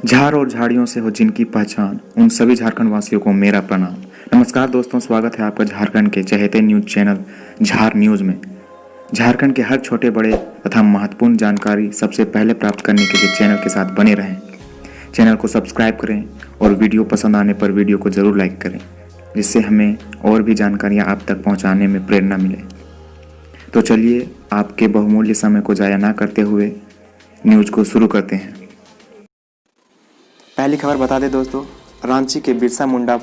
झाड़ और झाड़ियों से हो जिनकी पहचान, उन सभी झारखंड वासियों को मेरा प्रणाम। नमस्कार दोस्तों, स्वागत है आपका झारखंड के चहेते न्यूज चैनल झार न्यूज में। झारखंड के हर छोटे बड़े तथा महत्वपूर्ण जानकारी सबसे पहले प्राप्त करने के लिए चैनल के साथ बने रहें। चैनल को सब्सक्राइब करें और वीडियो पसंद आने पर वीडियो को ज़रूर लाइक करें, जिससे हमें और भी जानकारियाँ आप तक पहुँचाने में प्रेरणा मिले। तो चलिए आपके बहुमूल्य समय को ज़ाया ना करते हुए न्यूज को शुरू करते हैं। पहली खबर बता दें दोस्तों, रांची के बिरसा मुंडा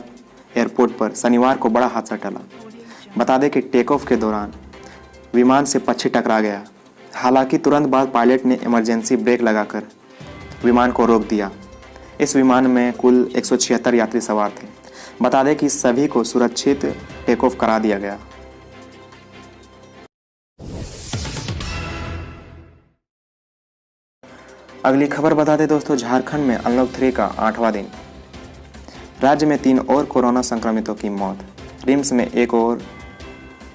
एयरपोर्ट पर शनिवार को बड़ा हादसा टला। बता दें कि टेक ऑफ के दौरान विमान से पक्षी टकरा गया। हालांकि तुरंत बाद पायलट ने इमरजेंसी ब्रेक लगाकर विमान को रोक दिया। इस विमान में कुल 176 यात्री सवार थे। बता दें कि सभी को सुरक्षित टेक ऑफ करा दिया गया। अगली खबर बता दें दोस्तों, झारखंड में अनलॉक 3 का 8वां दिन। राज्य में 3 और कोरोना संक्रमितों की मौत। रिम्स में 1 और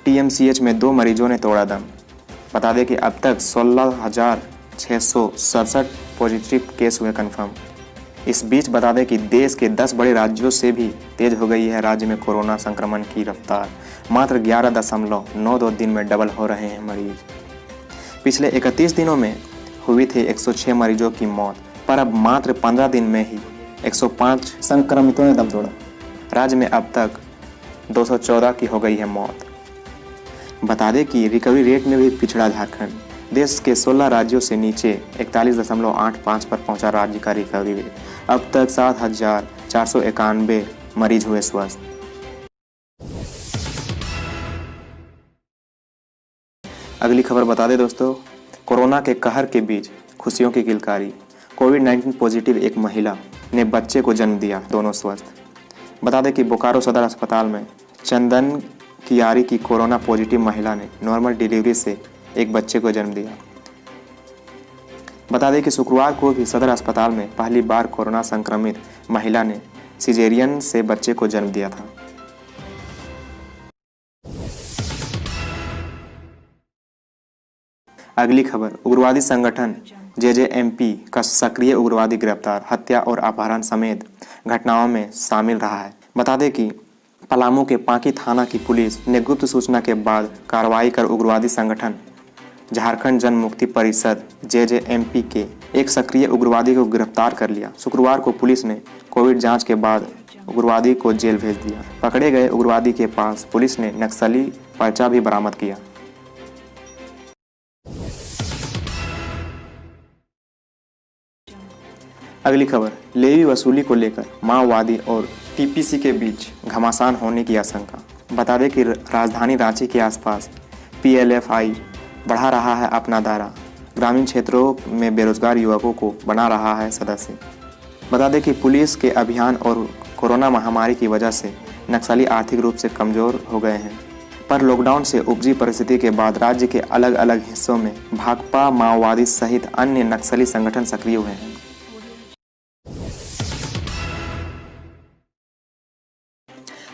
टीएमसीएच में 2 मरीजों ने तोड़ा दम। बता दें कि अब तक 16,667 पॉजिटिव केस हुए कन्फर्म। इस बीच बता दें कि देश के 10 बड़े राज्यों से भी तेज हो गई है राज्य में कोरोना संक्रमण की रफ्तार। मात्र 11.92 दिन में डबल हो रहे हैं मरीज। पिछले 31 दिनों में हुई थी 106 मरीजों की मौत, पर अब मात्र 15 दिन में ही 105 संक्रमितों ने दम तोड़ा। राज्य में अब तक 214 की हो गई है मौत। बता दें कि रिकवरी रेट में भी पिछड़ा झारखंड। देश के 16 राज्यों से नीचे 41.85 पर पहुंचा राज्य का रिकवरी रेट। अब तक 7,491 मरीज हुए स्वस्थ। अगली खबर बता दें दोस्तों, कोरोना के कहर के बीच खुशियों की किलकारी। कोविड-19 पॉजिटिव एक महिला ने बच्चे को जन्म दिया, दोनों स्वस्थ। बता दें कि बोकारो सदर अस्पताल में चंदन कियारी की कोरोना पॉजिटिव महिला ने नॉर्मल डिलीवरी से एक बच्चे को जन्म दिया। बता दें कि शुक्रवार को भी सदर अस्पताल में पहली बार कोरोना संक्रमित महिला ने सिजेरियन से बच्चे को जन्म दिया था। अगली खबर, उग्रवादी संगठन जेजेएमपी का सक्रिय उग्रवादी गिरफ्तार, हत्या और अपहरण समेत घटनाओं में शामिल रहा है। बता दें कि पलामू के पांकी थाना की पुलिस ने गुप्त सूचना के बाद कार्रवाई कर उग्रवादी संगठन झारखंड जन मुक्ति परिषद जेजेएमपी के एक सक्रिय उग्रवादी को गिरफ्तार कर लिया। शुक्रवार को पुलिस ने कोविड जांच के बाद उग्रवादी को जेल भेज दिया। पकड़े गए उग्रवादी के पास पुलिस ने नक्सली पर्चा भी बरामद किया। अगली खबर, लेवी वसूली को लेकर माओवादी और टीपीसी के बीच घमासान होने की आशंका। बता दें कि राजधानी रांची के आसपास पीएलएफआई बढ़ा रहा है अपना दायरा। ग्रामीण क्षेत्रों में बेरोजगार युवकों को बना रहा है सदस्य। बता दें कि पुलिस के अभियान और कोरोना महामारी की वजह से नक्सली आर्थिक रूप से कमजोर हो गए हैं, पर लॉकडाउन से उपजी परिस्थिति के बाद राज्य के अलग अलग हिस्सों में भाकपा, माओवादी सहित अन्य नक्सली संगठन सक्रिय हुए हैं।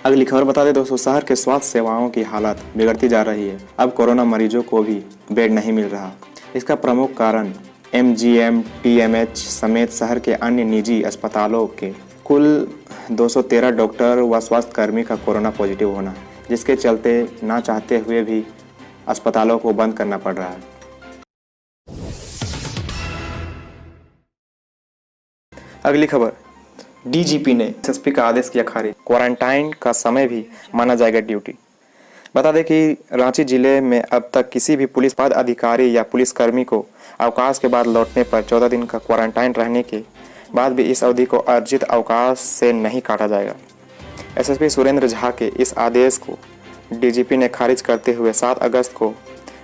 अगली खबर बता दें दोस्तों, शहर के स्वास्थ्य सेवाओं की हालत बिगड़ती जा रही है। अब कोरोना मरीजों को भी बेड नहीं मिल रहा। इसका प्रमुख कारण एमजीएम, टीएमएच समेत शहर के अन्य निजी अस्पतालों के कुल 213 डॉक्टर व स्वास्थ्यकर्मी का कोरोना पॉजिटिव होना है, जिसके चलते ना चाहते हुए भी अस्पतालों को बंद करना पड़ रहा है। अगली खबर, डीजीपी ने एसएसपी का आदेश किया खारिज, क्वारंटाइन का समय भी माना जाएगा ड्यूटी। बता दें कि रांची जिले में अब तक किसी भी पुलिस पद अधिकारी या पुलिसकर्मी को अवकाश के बाद लौटने पर 14 दिन का क्वारंटाइन रहने के बाद भी इस अवधि को अर्जित अवकाश से नहीं काटा जाएगा। एसएसपी सुरेंद्र झा के इस आदेश को डीजीपी ने खारिज करते हुए 7 अगस्त को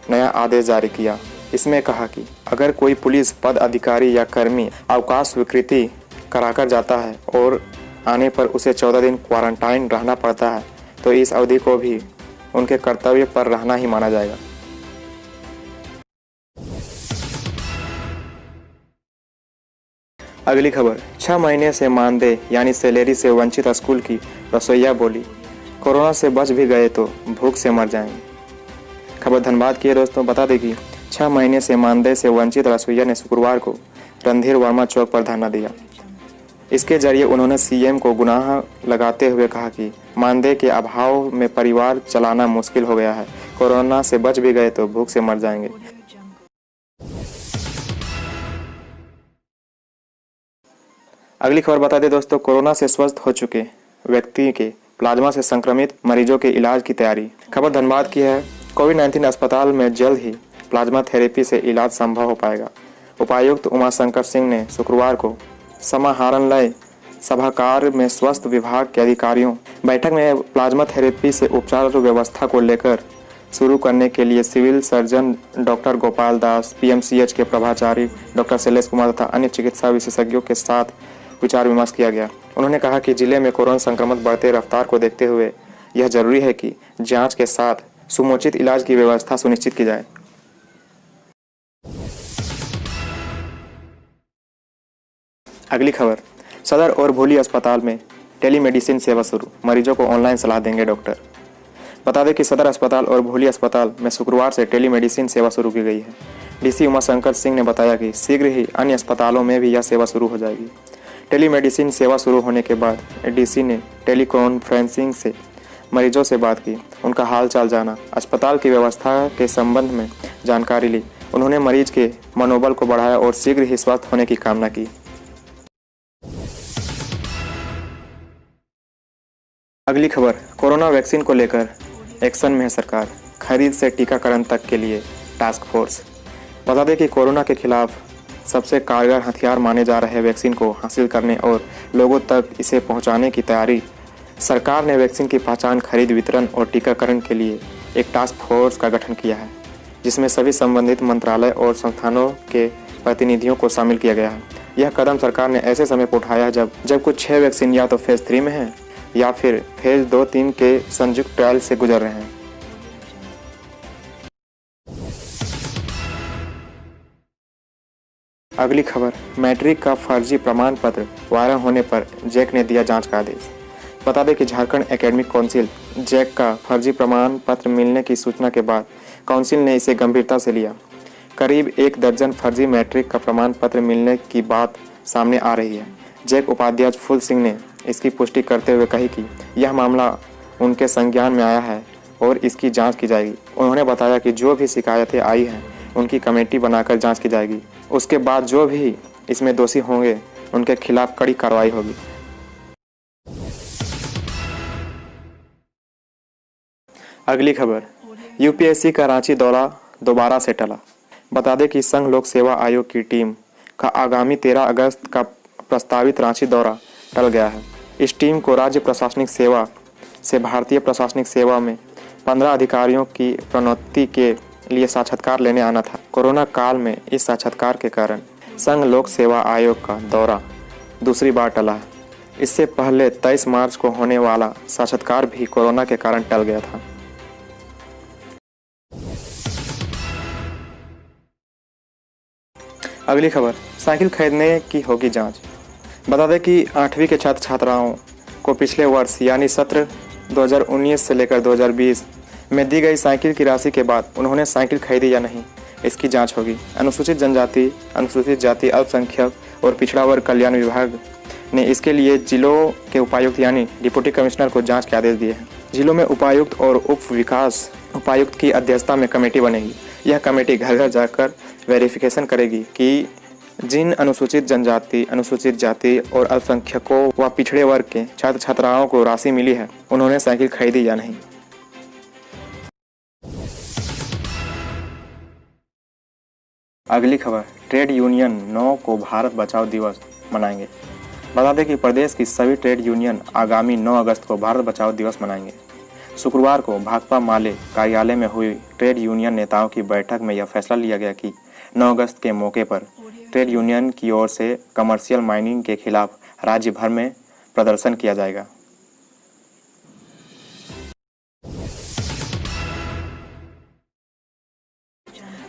नया आदेश जारी किया। इसमें कहा कि अगर कोई पुलिस पद अधिकारी या कर्मी अवकाश स्वीकृति कराकर जाता है और आने पर उसे 14 दिन क्वारंटाइन रहना पड़ता है, तो इस अवधि को भी उनके कर्तव्य पर रहना ही माना जाएगा। अगली खबर, 6 महीने से मानदेय यानी सैलरी से वंचित स्कूल की रसोइया बोली, कोरोना से बच भी गए तो भूख से मर जाएंगे। खबर धनबाद की है दोस्तों। बता दें कि 6 महीने से मानदेय से वंचित रसोइया ने शुक्रवार को रणधीर वर्मा चौक पर धरना दिया। इसके जरिए उन्होंने सीएम को गुनाह लगाते हुए कहा कि मानदेय के अभाव में परिवार चलाना मुश्किल हो गया है, कोरोना से बच भी गए तो भूख से मर जाएंगे। अगली खबर बता दें दोस्तों, कोरोना से स्वस्थ हो चुके व्यक्ति के प्लाज्मा से संक्रमित मरीजों के इलाज की तैयारी। खबर धनबाद की है। कोविड-19 अस्पताल में जल्द ही प्लाज्मा थेरेपी से इलाज संभव हो पाएगा। उपायुक्त उमाशंकर सिंह ने शुक्रवार को समाहरणालय सभागार में स्वास्थ्य विभाग के अधिकारियों बैठक में प्लाज्मा थेरेपी से उपचार व्यवस्था को लेकर शुरू करने के लिए civil surgeon doctor Gopal Das, PMCH के प्रभारी डॉक्टर शैलेश कुमार तथा अन्य चिकित्सा विशेषज्ञों के साथ विचार विमर्श किया गया। उन्होंने कहा कि जिले में कोरोना संक्रमण बढ़ते रफ्तार को देखते हुए यह जरूरी है कि जांच के साथ समुचित इलाज की व्यवस्था सुनिश्चित की जाए। अगली खबर, सदर और भोली अस्पताल में टेलीमेडिसिन सेवा शुरू, मरीजों को ऑनलाइन सलाह देंगे डॉक्टर। बता दें कि सदर अस्पताल और भोली अस्पताल में शुक्रवार से टेलीमेडिसिन सेवा शुरू की गई है। डीसी उमाशंकर सिंह ने बताया कि शीघ्र ही अन्य अस्पतालों में भी यह सेवा शुरू हो जाएगी। टेलीमेडिसिन सेवा शुरू होने के बाद डीसी ने टेलीकॉन्फ्रेंसिंग से मरीजों से बात की, उनका हाल चाल जाना, अस्पताल की व्यवस्था के संबंध में जानकारी ली। उन्होंने मरीज के मनोबल को बढ़ाया और शीघ्र ही स्वस्थ होने की कामना की। अगली खबर, कोरोना वैक्सीन को लेकर एक्शन में है सरकार, खरीद से टीकाकरण तक के लिए टास्क फोर्स। बता दें कि कोरोना के खिलाफ सबसे कारगर हथियार माने जा रहे वैक्सीन को हासिल करने और लोगों तक इसे पहुंचाने की तैयारी सरकार ने वैक्सीन की पहचान, खरीद, वितरण और टीकाकरण के लिए एक टास्क फोर्स का गठन किया है, जिसमें सभी संबंधित मंत्रालय और संस्थानों के प्रतिनिधियों को शामिल किया गया है। यह कदम सरकार ने ऐसे समय पर उठाया है जब कुछ 6 वैक्सीन या तो फेज 3 में है या फिर फेज 2-3 के संयुक्त ट्रायल से गुजर रहे हैं। अगली खबर, मैट्रिक का फर्जी प्रमाण पत्र वायरल होने पर जैक ने दिया जांच का आदेश। बता दें कि झारखंड एकेडमिक काउंसिल जैक का फर्जी प्रमाण पत्र मिलने की सूचना के बाद काउंसिल ने इसे गंभीरता से लिया। करीब 1 दर्जन फर्जी मैट्रिक का प्रमाण पत्र मिलने की बात सामने आ रही है। जैक उपाध्यक्ष फूल सिंह ने इसकी पुष्टि करते हुए कही कि यह मामला उनके संज्ञान में आया है और इसकी जांच की जाएगी। उन्होंने बताया कि जो भी शिकायतें आई हैं उनकी कमेटी बनाकर जांच की जाएगी। उसके बाद जो भी इसमें दोषी होंगे उनके खिलाफ कड़ी कार्रवाई होगी। अगली खबर, यूपीएससी का रांची दौरा दोबारा से टला। बता दें कि संघ लोक सेवा आयोग की टीम का आगामी 13 अगस्त का प्रस्तावित रांची दौरा टल गया है। इस टीम को राज्य प्रशासनिक सेवा से भारतीय प्रशासनिक सेवा में 15 अधिकारियों की प्रोन्नति के लिए साक्षात्कार लेने आना था। कोरोना काल में इस साक्षात्कार के कारण संघ लोक सेवा आयोग का दौरा दूसरी बार टला है। इससे पहले 23 मार्च को होने वाला साक्षात्कार भी कोरोना के कारण टल गया था। अगली खबर, साइकिल खरीदने की होगी जांच। बता दें कि 8वीं के छात्र छात्राओं को पिछले वर्ष यानी सत्र 2019 से लेकर 2020 में दी गई साइकिल की राशि के बाद उन्होंने साइकिल खरीदी या नहीं, इसकी जांच होगी। अनुसूचित जनजाति, अनुसूचित जाति, अल्पसंख्यक और पिछड़ा वर्ग कल्याण विभाग ने इसके लिए जिलों के उपायुक्त यानी डिप्टी कमिश्नर को जांच के आदेश दिए हैं। जिलों में उपायुक्त और उप विकास उपायुक्त की अध्यक्षता में कमेटी बनेगी। यह कमेटी घर घर जाकर वेरिफिकेशन करेगी कि जिन अनुसूचित जनजाति, अनुसूचित जाति और अल्पसंख्यकों व पिछड़े वर्ग के छात्र छात्राओं को राशि मिली है, उन्होंने साइकिल खरीदी या नहीं। अगली खबर, ट्रेड यूनियन 9 को भारत बचाओ दिवस मनाएंगे। बता दें कि प्रदेश की सभी ट्रेड यूनियन आगामी 9 अगस्त को भारत बचाओ दिवस मनाएंगे। शुक्रवार को भाकपा माले कार्यालय में हुई ट्रेड यूनियन नेताओं की बैठक में यह फैसला लिया गया कि 9 अगस्त के मौके पर ट्रेड यूनियन की ओर से कमर्शियल माइनिंग के खिलाफ राज्य भर में प्रदर्शन किया जाएगा।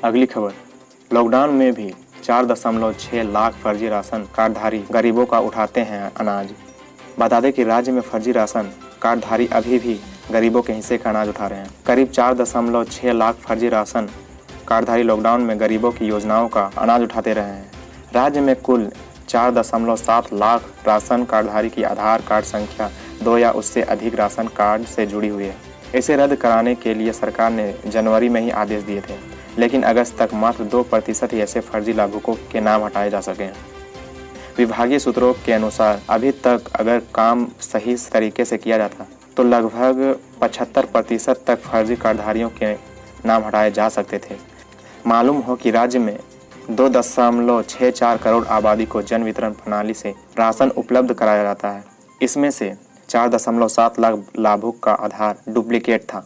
अगली खबर, लॉकडाउन में भी 4.6 लाख फर्जी राशन कार्डधारी गरीबों का उठाते हैं अनाज। बता दें कि राज्य में फर्जी राशन कार्डधारी अभी भी गरीबों के हिस्से का अनाज उठा रहे हैं। करीब 4.6 लाख फर्जी राशन कार्डधारी लॉकडाउन में गरीबों की योजनाओं का अनाज उठाते रहे हैं। राज्य में कुल 4.7 लाख राशन कार्डधारी की आधार कार्ड संख्या 2 या उससे अधिक राशन कार्ड से जुड़ी हुई है। इसे रद्द कराने के लिए सरकार ने जनवरी में ही आदेश दिए थे, लेकिन अगस्त तक मात्र 2% ही ऐसे फर्जी लाभुकों के नाम हटाए जा सके हैं। विभागीय सूत्रों के अनुसार अभी तक अगर काम सही तरीके से किया जाता तो लगभग 75% तक फर्जी कार्डधारियों के नाम हटाए जा सकते थे। मालूम हो कि राज्य में 2.64 करोड़ आबादी को जन वितरण प्रणाली से राशन उपलब्ध कराया जाता है। इसमें से 4.7 लाख लाभुक का आधार डुप्लीकेट था।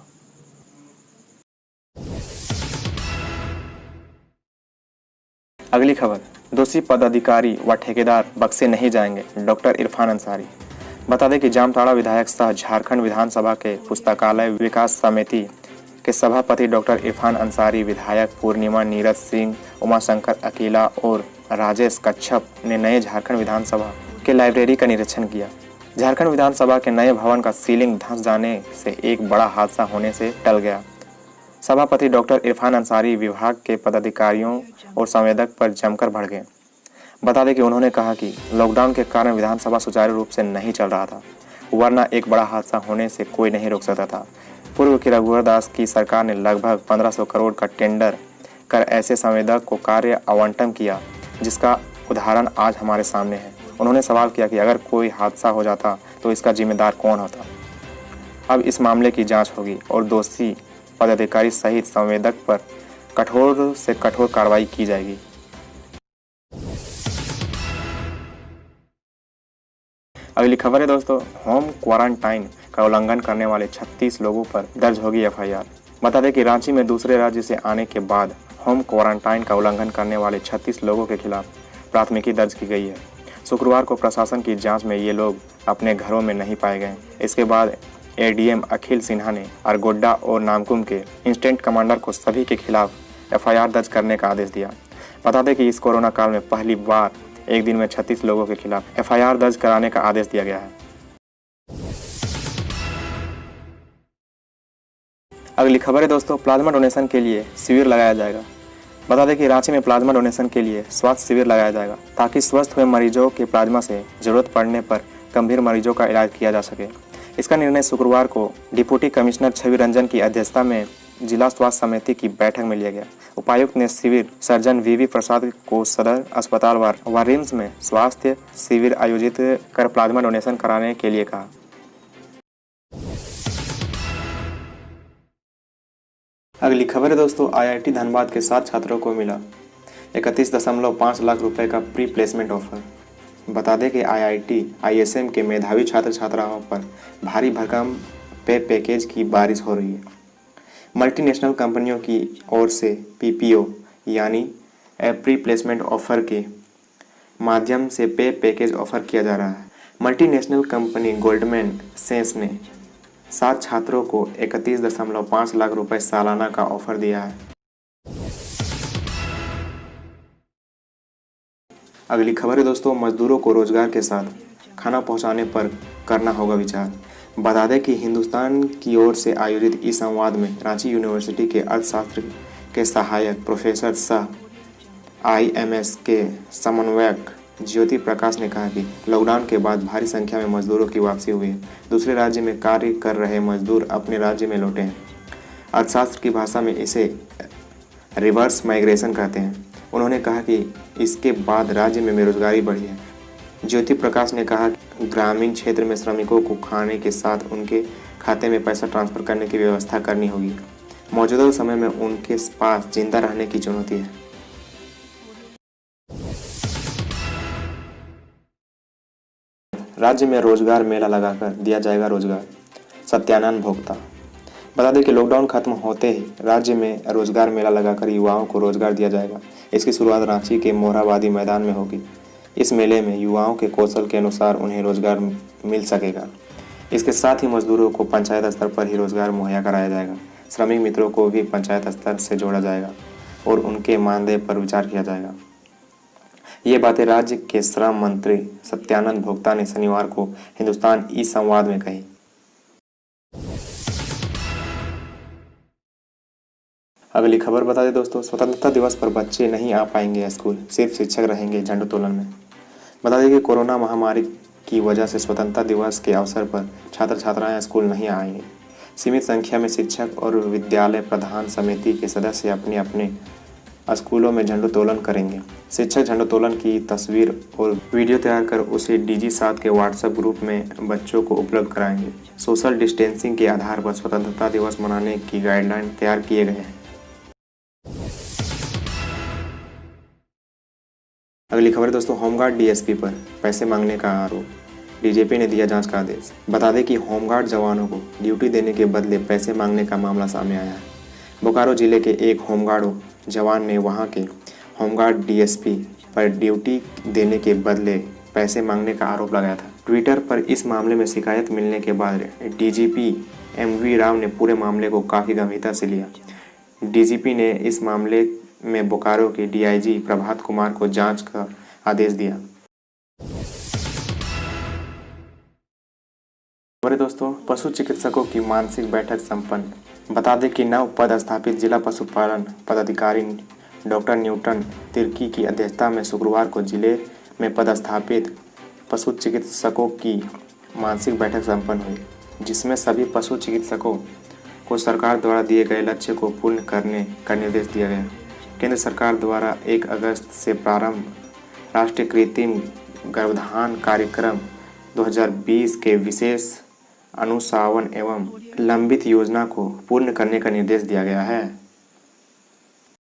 अगली खबर, दोषी पदाधिकारी व ठेकेदार बक्से नहीं जाएंगे, डॉक्टर इरफान अंसारी। बता दें कि जामताड़ा विधायक सह झारखंड विधानसभा के पुस्तकालय विकास समिति के सभापति डॉक्टर इरफान अंसारी, विधायक पूर्णिमा नीरज सिंह, उमाशंकर अकेला और राजेश कच्छप ने नए झारखंड विधानसभा के लाइब्रेरी का निरीक्षण किया। झारखंड विधानसभा के नए भवन का सीलिंग धंस जाने से एक बड़ा हादसा होने से टल गया। सभापति डॉक्टर इरफान अंसारी विभाग के पदाधिकारियों और संवेदक पर जमकर भड़ गए। बता दें कि उन्होंने कहा कि लॉकडाउन के कारण विधानसभा सुचारू रूप से नहीं चल रहा था, वरना एक बड़ा हादसा होने से कोई नहीं रोक सकता था। पूर्व की रघुवर दास की सरकार ने लगभग 1500 करोड़ का टेंडर कर ऐसे संवेदक को कार्य आवंटन किया, जिसका उदाहरण आज हमारे सामने है। उन्होंने सवाल किया कि अगर कोई हादसा हो जाता तो इसका जिम्मेदार कौन होता। अब इस मामले की जांच होगी और दोषी पदाधिकारी सहित संवेदक पर कठोर से कठोर कार्रवाई की जाएगी। अगली खबर है दोस्तों, होम क्वारंटाइन का उल्लंघन करने वाले 36 लोगों पर दर्ज होगी एफआईआर। बता दें कि रांची में दूसरे राज्य से आने के बाद होम क्वारंटाइन का उल्लंघन करने वाले 36 लोगों के खिलाफ प्राथमिकी दर्ज की गई है। शुक्रवार को प्रशासन की जांच में ये लोग अपने घरों में नहीं पाए गए। इसके बाद एडीएम अखिल सिन्हा ने अरगोड्डा और नामकुम के इंस्टेंट कमांडर को सभी के खिलाफ एफआईआर दर्ज करने का आदेश दिया। बता दें कि इस कोरोना काल में पहली बार एक दिन में 36 लोगों के खिलाफ एफआईआर दर्ज कराने का आदेश दिया गया है। अगली खबर है दोस्तों, प्लाज्मा डोनेशन के लिए शिविर लगाया जाएगा। बता दें कि रांची में प्लाज्मा डोनेशन के लिए स्वास्थ्य शिविर लगाया जाएगा, ताकि स्वस्थ हुए मरीजों के प्लाज्मा से जरूरत पड़ने पर गंभीर मरीजों का इलाज किया जा सके। इसका निर्णय शुक्रवार को डिप्टी कमिश्नर छवि रंजन की अध्यक्षता में जिला स्वास्थ्य समिति की बैठक में लिया गया। उपायुक्त ने सिविल सर्जन वीवी प्रसाद को सदर अस्पताल व रिम्स में स्वास्थ्य शिविर आयोजित कर प्लाज्मा डोनेशन कराने के लिए कहा। अगली खबर है दोस्तों, आईआईटी धनबाद के 7 छात्रों को मिला 31.5 लाख रुपए का प्री प्लेसमेंट ऑफर। बता दें कि आईआईटी आईएसएम के मेधावी छात्र छात्राओं पर भारी भरकम पे पैकेज की बारिश हो रही है। मल्टीनेशनल कंपनियों की ओर से पीपीओ यानी प्री प्लेसमेंट ऑफर के माध्यम से पे पैकेज ऑफर किया जा रहा है। मल्टीनेशनल कंपनी गोल्डमैन सैक्स ने 7 छात्रों को 31.5 लाख रुपए सालाना का ऑफर दिया है। अगली खबर है दोस्तों, मजदूरों को रोजगार के साथ खाना पहुंचाने पर करना होगा विचार। बता दें कि हिंदुस्तान की ओर से आयोजित इस संवाद में रांची यूनिवर्सिटी के अर्थशास्त्र के सहायक प्रोफेसर सह आईएमएस के समन्वयक ज्योति प्रकाश ने कहा कि लॉकडाउन के बाद भारी संख्या में मजदूरों की वापसी हुई है। दूसरे राज्य में कार्य कर रहे मजदूर अपने राज्य में लौटे हैं। अर्थशास्त्र की भाषा में इसे रिवर्स माइग्रेशन कहते हैं। उन्होंने कहा कि इसके बाद राज्य में बेरोजगारी बढ़ी है। ज्योति प्रकाश ने कहा कि ग्रामीण क्षेत्र में श्रमिकों को खाने के साथ उनके खाते में पैसा ट्रांसफर करने की व्यवस्था करनी होगी। मौजूदा समय में उनके पास जिंदा रहने की चुनौती है। राज्य में रोजगार मेला लगाकर दिया जाएगा रोजगार, सत्यानंद भोक्ता। बता दें कि लॉकडाउन खत्म होते ही राज्य में रोजगार मेला लगाकर युवाओं को रोजगार दिया जाएगा। इसकी शुरुआत रांची के मोरहाबादी मैदान में होगी। इस मेले में युवाओं के कौशल के अनुसार उन्हें रोजगार मिल सकेगा। इसके साथ ही मजदूरों को पंचायत स्तर पर ही रोजगार मुहैया कराया जाएगा। श्रमिक मित्रों को भी पंचायत स्तर से जोड़ा जाएगा और उनके मानदेय पर विचार किया जाएगा। ये बातें राज्य के श्रम मंत्री सत्यानंद भोक्ता ने शनिवार को हिंदुस्तान ई संवाद में कही। अगली खबर बता दें दोस्तों, स्वतंत्रता दिवस पर बच्चे नहीं आ पाएंगे स्कूल, सिर्फ शिक्षक रहेंगे झंडोत्तोलन में। बता दें कि कोरोना महामारी की वजह से स्वतंत्रता दिवस के अवसर पर छात्र छात्राएं स्कूल नहीं आएंगे। सीमित संख्या में शिक्षक और विद्यालय प्रधान समिति के सदस्य अपने अपने स्कूलों में झंडोत्तोलन करेंगे। शिक्षक झंडोत्तोलन की तस्वीर और वीडियो तैयार कर उसे DG7 के व्हाट्सएप ग्रुप में बच्चों को उपलब्ध कराएंगे। सोशल डिस्टेंसिंग के आधार पर स्वतंत्रता दिवस मनाने की गाइडलाइन तैयार किए गए हैं। अगली खबर दोस्तों, होमगार्ड DSP पर पैसे मांगने का आरोप, DGP ने दिया जांच का आदेश। बता दें कि होमगार्ड जवानों को ड्यूटी देने के बदले पैसे मांगने का मामला सामने आया है। बोकारो जिले के एक होमगार्ड जवान ने वहां के होमगार्ड DSP पर ड्यूटी देने के बदले पैसे मांगने का आरोप लगाया था। ट्विटर पर इस मामले में शिकायत मिलने के बाद DGP MV राव ने पूरे मामले को काफ़ी गंभीरता से लिया। DGP ने इस मामले में बोकारो के DIG प्रभात कुमार को जांच का आदेश दिया। दोस्तों, पशु चिकित्सकों की मानसिक बैठक संपन्न। बता दें कि नव पदस्थापित जिला पशुपालन पदाधिकारी डॉक्टर न्यूटन तिर्की की अध्यक्षता में शुक्रवार को जिले में पदस्थापित पशु चिकित्सकों की मानसिक बैठक संपन्न हुई, जिसमें सभी पशु चिकित्सकों को सरकार द्वारा दिए गए लक्ष्य को पूर्ण करने का निर्देश दिया गया। केंद्र सरकार द्वारा 1 अगस्त से प्रारंभ राष्ट्रीय कृत्रिम गर्भाधान कार्यक्रम 2020 के विशेष अनुश्रवण एवं लंबित योजना को पूर्ण करने का निर्देश दिया गया है।